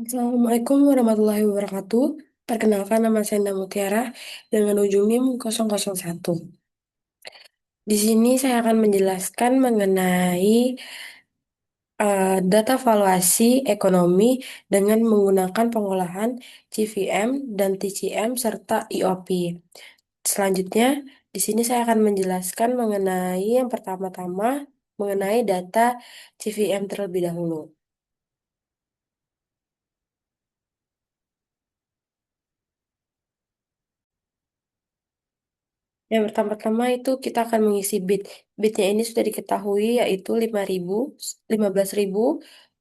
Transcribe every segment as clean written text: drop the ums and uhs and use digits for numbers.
Assalamualaikum warahmatullahi wabarakatuh. Perkenalkan nama saya Nda Mutiara dengan ujung NIM 001. Di sini saya akan menjelaskan mengenai data valuasi ekonomi dengan menggunakan pengolahan CVM dan TCM serta IOP. Selanjutnya, di sini saya akan menjelaskan mengenai yang pertama-tama mengenai data CVM terlebih dahulu. Yang pertama-tama itu kita akan mengisi bit. Bitnya ini sudah diketahui yaitu 5.000, 15.000,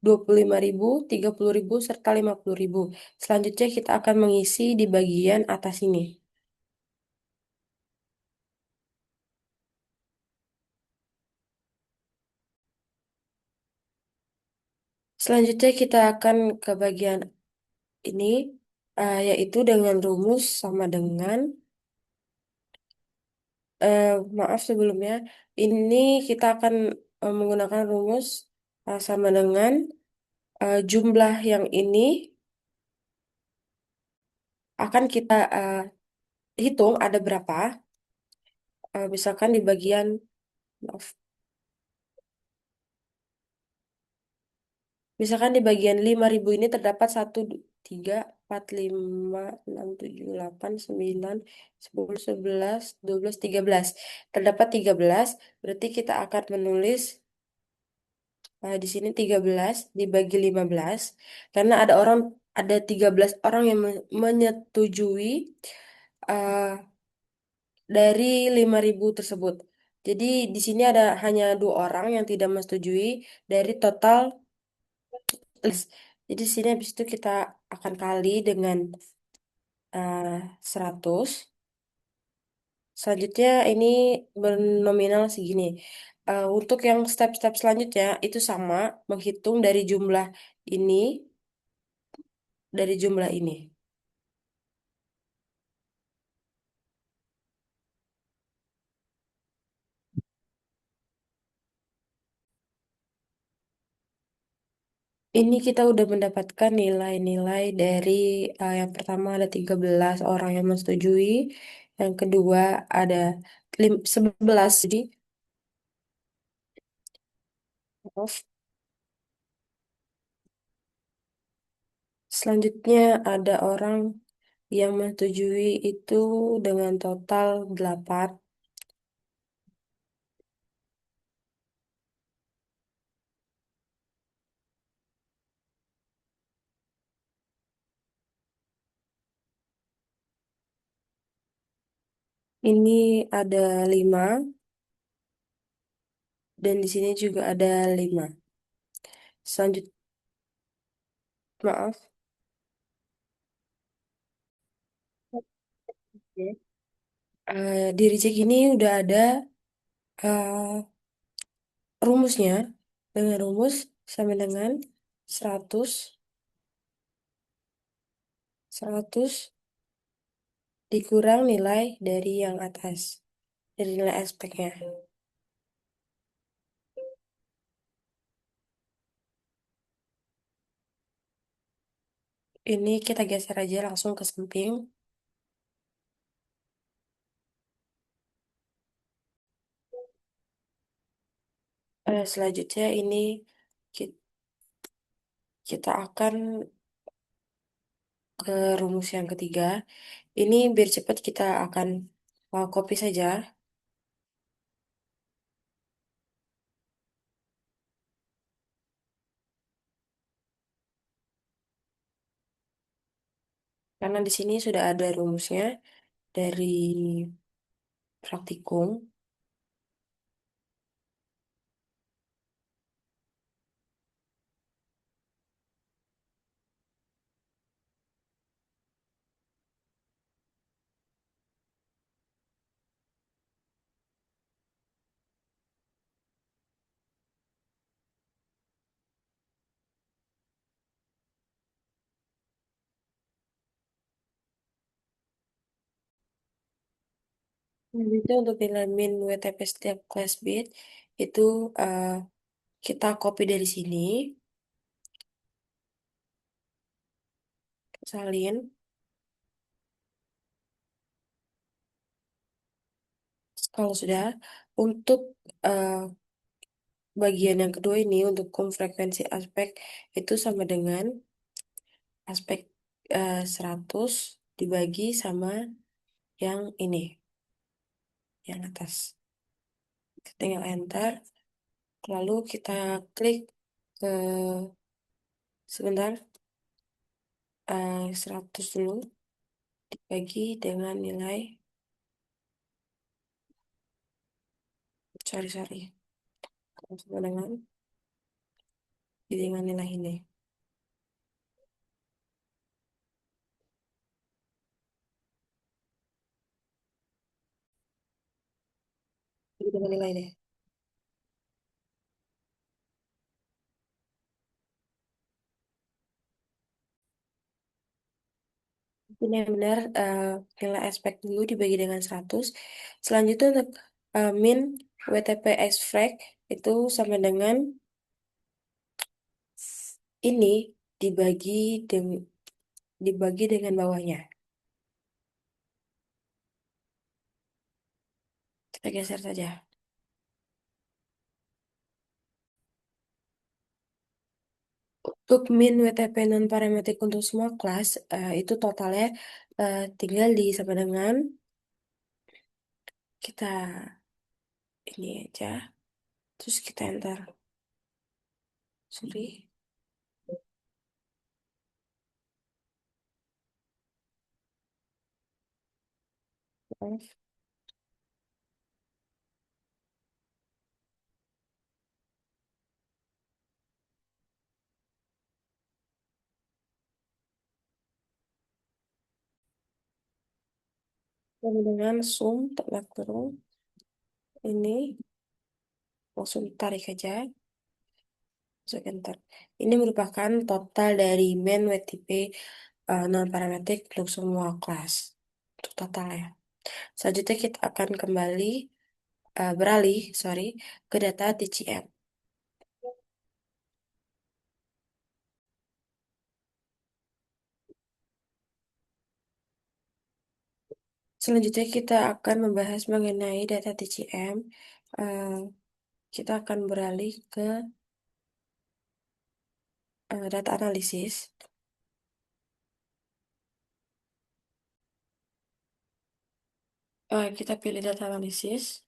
25.000, 30.000, serta 50.000. Selanjutnya kita akan mengisi di bagian atas ini. Selanjutnya kita akan ke bagian ini, yaitu dengan rumus sama dengan, eh, maaf sebelumnya, ini kita akan menggunakan rumus sama dengan jumlah yang ini akan kita hitung ada berapa. Misalkan di bagian, maaf, misalkan di bagian 5.000 ini terdapat 1, 2, 3, 4, 5, 6, 7, 8, 9, 10, 11, 12, 13. Terdapat 13, berarti kita akan menulis di sini 13 dibagi 15 karena ada 13 orang yang menyetujui uh, dari 5.000 tersebut. Jadi di sini ada hanya 2 orang yang tidak menyetujui dari total list. Jadi di sini habis itu kita akan kali dengan 100. Selanjutnya ini bernominal segini. Untuk yang step-step selanjutnya itu sama, menghitung ini, dari jumlah ini. Ini kita udah mendapatkan nilai-nilai dari yang pertama ada 13 orang yang menyetujui, yang kedua ada 11. Jadi maaf. Selanjutnya ada orang yang menyetujui itu dengan total 8. Ini ada 5 dan di sini juga ada 5. Selanjutnya, maaf. Oke. Di reject ini udah ada eh, rumusnya dengan rumus sama dengan 100 100 dikurang nilai dari yang atas, dari nilai aspeknya. Ini kita geser aja langsung ke samping. Selanjutnya ini ki- kita akan ke rumus yang ketiga. Ini biar cepat kita akan copy saja. Karena di sini sudah ada rumusnya dari praktikum. Jadi itu untuk nilai min WTP setiap kelas bit itu kita copy dari sini. salin. Kalau sudah, untuk eh, bagian yang kedua ini, untuk frekuensi aspek, itu sama dengan aspek 100 dibagi sama yang ini, yang atas. Kita tinggal enter, lalu kita klik ke, sebentar, 100 dulu, dibagi dengan nilai, sorry, sama dengan nilai ini. Jadi dengan nilai ini. Benar-benar nilai aspek dulu dibagi dengan 100. Selanjutnya untuk min WTP extract itu sama dengan ini dibagi dibagi dengan bawahnya. Kita geser saja. Untuk min WTP non parametrik untuk semua kelas itu totalnya tinggal di sama dengan kita ini aja. Terus kita enter. Sorry. Maaf. Sama dengan zoom tekan kurung ini langsung tarik aja. Masuk enter. Ini merupakan total dari main WTP non parametrik untuk semua kelas. Untuk total ya. Selanjutnya kita akan kembali beralih, sorry, ke data TCM. Selanjutnya kita akan membahas mengenai data TCM. Eh, kita akan beralih ke data analisis. Kita pilih data analisis.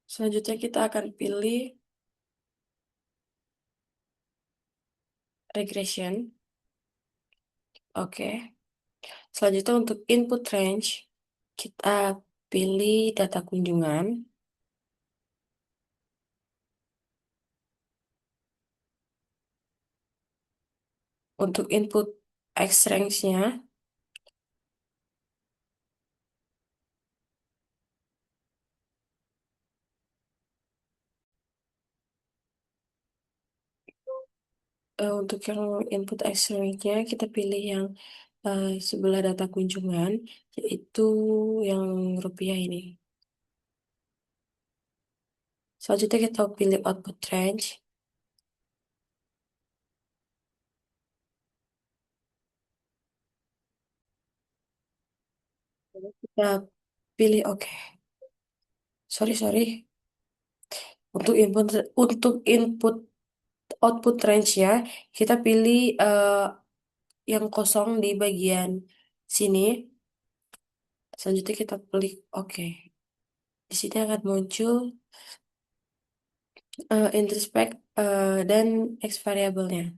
Selanjutnya kita akan pilih regression. Oke. Selanjutnya untuk input range, kita pilih data kunjungan. Untuk input X range-nya, untuk yang input X range-nya kita pilih yang sebelah data kunjungan, yaitu yang rupiah ini. Selanjutnya kita pilih output range. Kita pilih oke. Sorry. Untuk input output range-nya, kita pilih yang kosong di bagian sini. Selanjutnya kita klik oke. Di sini akan muncul introspect dan X variabelnya.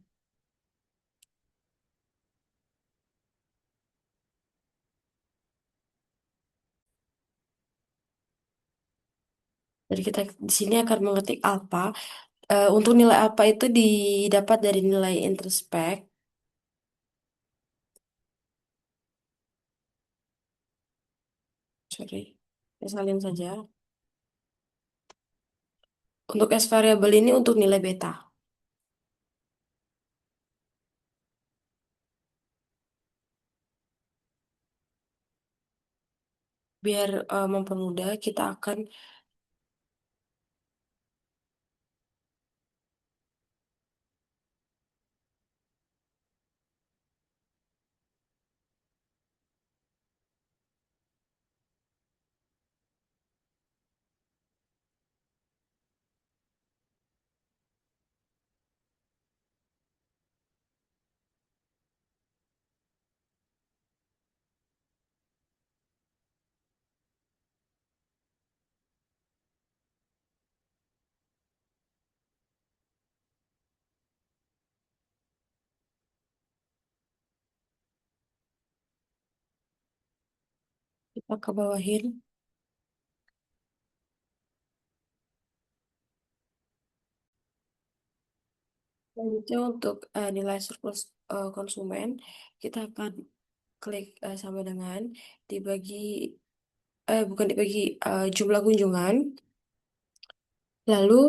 Jadi kita di sini akan mengetik alpha. Untuk nilai alpha itu didapat dari nilai introspect. Sorry, saya salin saja. Untuk X variabel ini untuk nilai beta. Biar mempermudah, kita akan ke bawahin. Selanjutnya untuk nilai surplus konsumen, kita akan klik sama dengan dibagi, bukan dibagi, jumlah kunjungan. Lalu,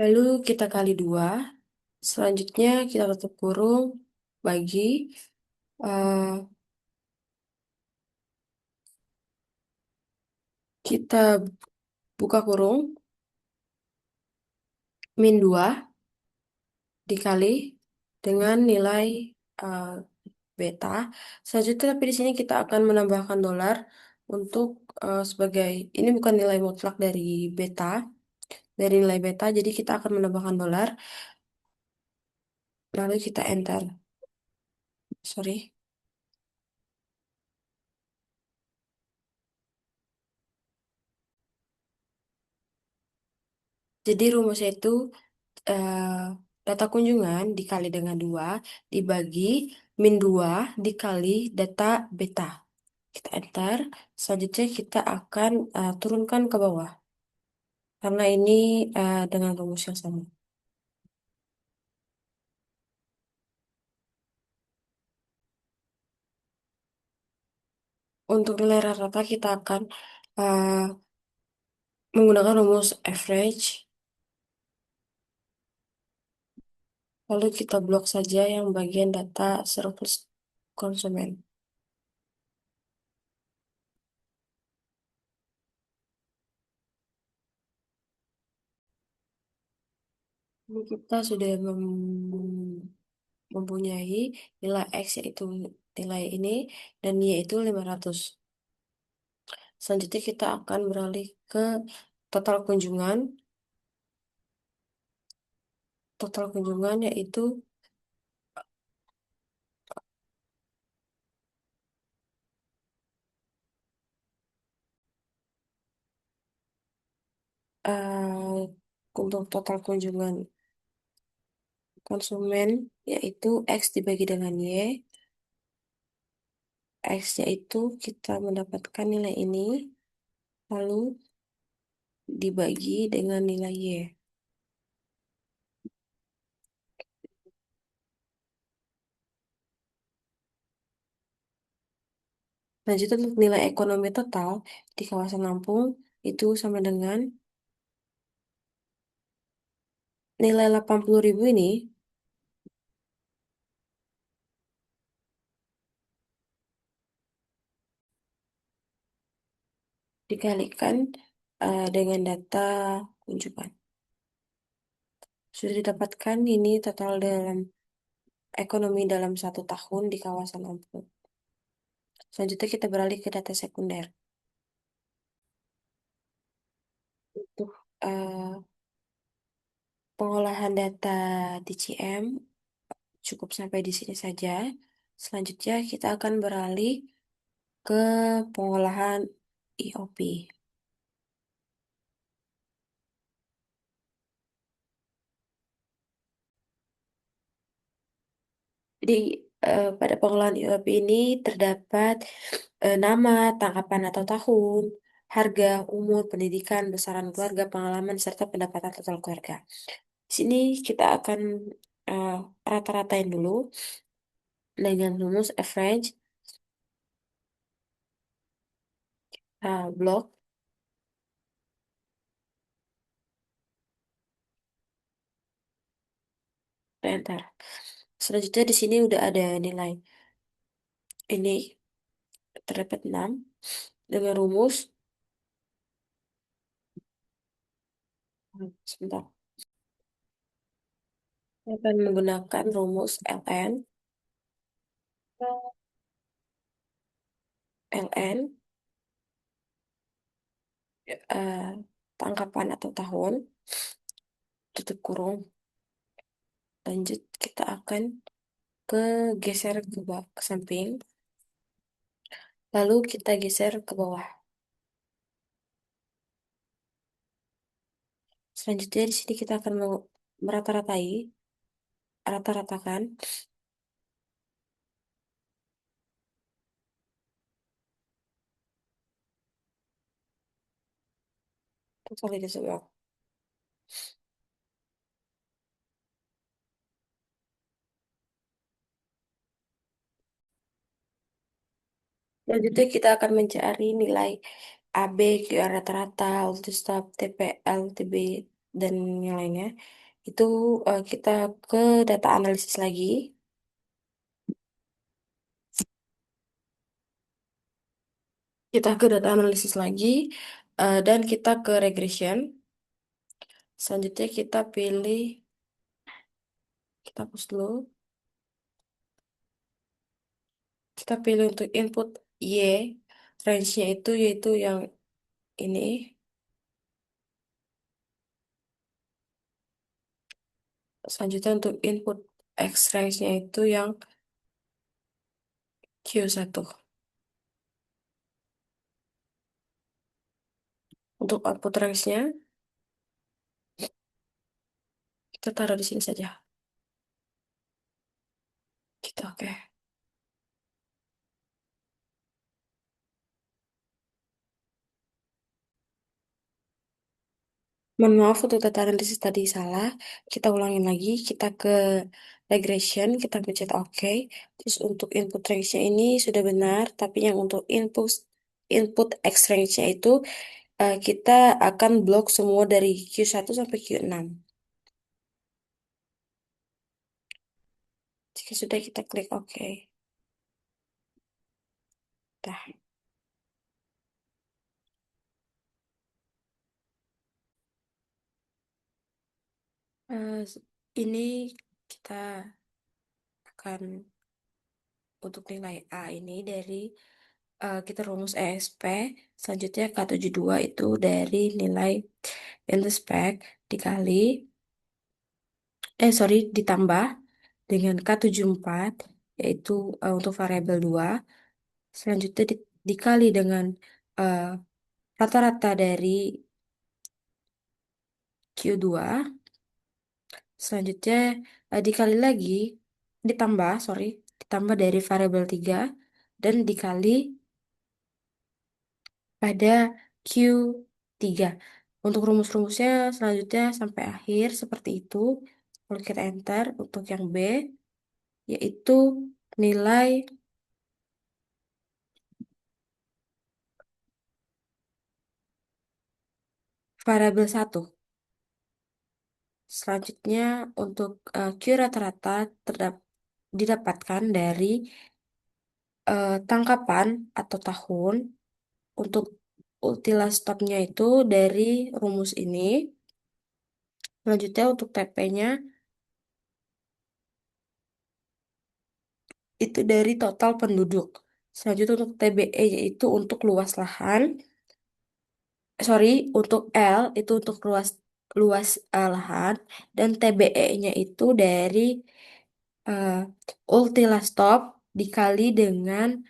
lalu kita kali dua. Selanjutnya kita tutup kurung bagi, eh, kita buka kurung min 2 dikali dengan nilai eh, beta. Selanjutnya tapi di sini kita akan menambahkan dolar untuk sebagai ini bukan nilai mutlak dari nilai beta, jadi kita akan menambahkan dolar lalu kita enter. Sorry. Jadi rumusnya itu eh, data kunjungan dikali dengan 2 dibagi min 2 dikali data beta. Kita enter. Selanjutnya kita akan turunkan ke bawah. Karena ini dengan rumus yang sama. Untuk nilai rata-rata kita akan eh, menggunakan rumus average. Lalu kita blok saja yang bagian data surplus konsumen. Ini kita sudah mempunyai nilai X yaitu nilai ini dan Y itu 500. Selanjutnya kita akan beralih ke total kunjungan. Total kunjungan yaitu eh, untuk total kunjungan konsumen yaitu X dibagi dengan Y. X yaitu kita mendapatkan nilai ini lalu dibagi dengan nilai Y. Lanjut untuk nilai ekonomi total di kawasan Lampung itu sama dengan nilai 80.000 ini dikalikan dengan data kunjungan. Sudah didapatkan ini total dalam ekonomi dalam 1 tahun di kawasan Lampung. Selanjutnya kita beralih ke data sekunder. Untuk pengolahan data DCM cukup sampai di sini saja. Selanjutnya kita akan beralih ke pengolahan IOP. Jadi pada pengolahan IOP ini terdapat nama, tangkapan atau tahun, harga, umur, pendidikan, besaran keluarga, pengalaman, serta pendapatan total keluarga. Di sini kita akan eh, rata-ratain dulu dengan rumus average blok enter. Selanjutnya di sini udah ada nilai ini terdapat 6 dengan rumus sebentar. Saya akan menggunakan rumus ln eh, tangkapan atau tahun tutup kurung. Lanjut kita akan ke geser ke bawah, ke samping. Lalu kita geser ke bawah. Selanjutnya di sini kita akan merata-ratai, rata-ratakan Konsolidasi ulang. Selanjutnya kita akan mencari nilai AB, QR rata-rata, ultistop, TP, LTB, dan yang lainnya. Itu kita ke data analisis lagi. Kita ke data analisis lagi. Dan kita ke regression. Selanjutnya kita pilih, kita hapus dulu. Kita pilih untuk input Y. Range-nya itu yaitu yang ini. Selanjutnya untuk input X range-nya itu yang Q1. Untuk output range-nya, kita taruh di sini saja. Kita oke. Mohon maaf untuk data analisis tadi salah. Kita ulangin lagi. Kita ke regression, kita pencet OK. Terus untuk input range-nya ini sudah benar, tapi yang untuk input X range-nya itu kita akan blok semua dari Q1 sampai Q6. Jika sudah kita klik OK. Nah, eh, ini kita akan untuk nilai A ini dari kita rumus ESP, selanjutnya K72 itu dari nilai Intelspec dikali, sorry, ditambah dengan K74, yaitu untuk variabel 2, selanjutnya dikali dengan eh, rata-rata dari Q2, selanjutnya dikali lagi, ditambah, sorry, ditambah dari variabel 3, dan dikali pada Q3. Untuk rumus-rumusnya selanjutnya sampai akhir seperti itu. Kalau kita enter untuk yang B, yaitu nilai variabel 1. Selanjutnya untuk Q rata-rata didapatkan dari tangkapan atau tahun. Untuk ultilah stopnya itu dari rumus ini. Selanjutnya untuk TP-nya itu dari total penduduk. Selanjutnya untuk TBE yaitu untuk luas lahan. Sorry, untuk L itu untuk luas luas lahan dan TBE-nya itu dari uh, ultilah stop dikali dengan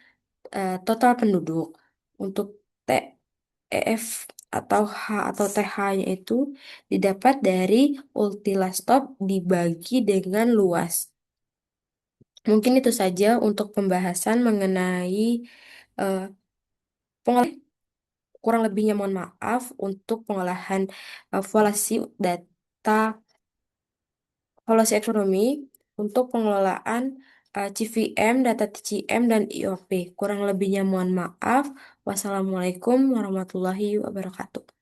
total penduduk. Untuk TEF atau H atau TH-nya itu didapat dari ultilah stop dibagi dengan luas. Mungkin itu saja untuk pembahasan mengenai uh, pengolahan. Kurang lebihnya mohon maaf untuk pengolahan valuasi data valuasi ekonomi untuk pengelolaan CVM, data TCM, dan IOP. Kurang lebihnya mohon maaf. Wassalamualaikum warahmatullahi wabarakatuh.